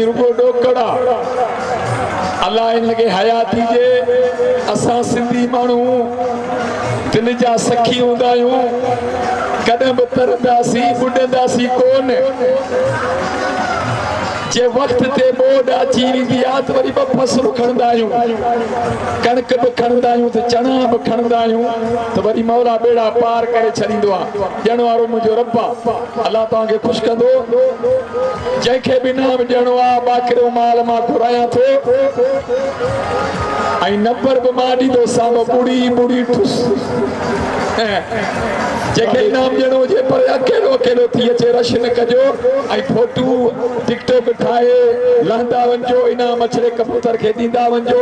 रुगो डोकड़ा अल्लाह इन लगे हयाती जे असा सिंधी मानू दिल जा सखी हुंदा आहियूं कदम तरंदासी बुडंदासी कोन जे वक्त ते बोड अची वेंदी आहे त वरी ॿ फसलूं खणंदा आहियूं कणक बि खणंदा आहियूं त चणा बि खणंदा आहियूं त वरी मौला बेड़ा पार करे छॾींदो आहे ॾियण वारो मुंहिंजो रब आहे अल्लाह तव्हांखे ख़ुशि कंदो जंहिंखे बि इनाम ॾियणो आहे बाक़िरो माल मां घुरायां थो ऐं नंबर बि मां ॾींदो साम्हूं ॿुड़ी ॿुड़ी ठुस जेके इनाम ॾियणो हुजे पर अकेलो अकेलो थी अचे रश न कजो ऐं फोटू टिकटॉक ठाहे लहंदा वञो इनाम अछड़े कबूतर खे ॾींदा वञो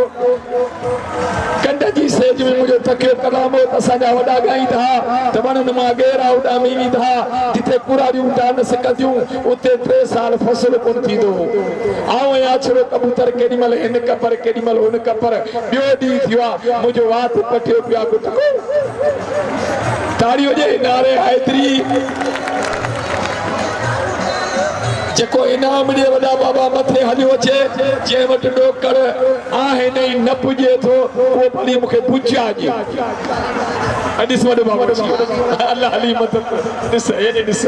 कंड जी सेज में मुंहिंजो तकियो कलाम असांजा वॾा ॻाईंदा त वणनि मां गेरा उॾामी वेंदा जिथे कुरारियूं डांस कंदियूं उते 3 साल फसल कोन थींदो आऊं ऐं अछड़ो कबूतर केॾी महिल हिन कपर केॾी महिल हुन कपर ॿियो ॾींहुं थियो आहे मुंहिंजो वात पटियो पियो आहे ताड़ियों जे नारे हैदरी जेको इनाम ॾे वॾा बाबा मथे हलियो अचे जंहिं वटि डोकड़ आहे न न पुॼे थो उहो भली मूंखे पुॼा ॾे ॾिस वॾो बाबा अल्लाह हली मत ॾिस हेॾे ॾिस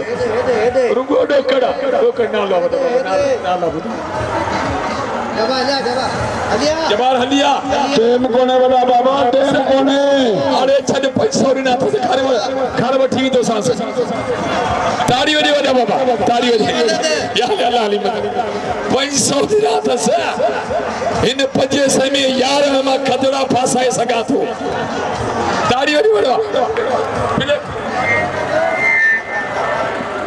रुगो डोकड़ नालो नालो जबार हलिया टेम कोने वाला बाबा टेम कोने अरे छड पैसो ॾिना अथसि घर वठी वेंदो सांस ताड़ी वॼे वॾा बाबा ताड़ी वॼे या अल्लाह हली मत पैसो ॾिना अथसि हिन पंजे सै में 11 मां खदड़ा फासाए सघां थो ताड़ी वॼे वॾा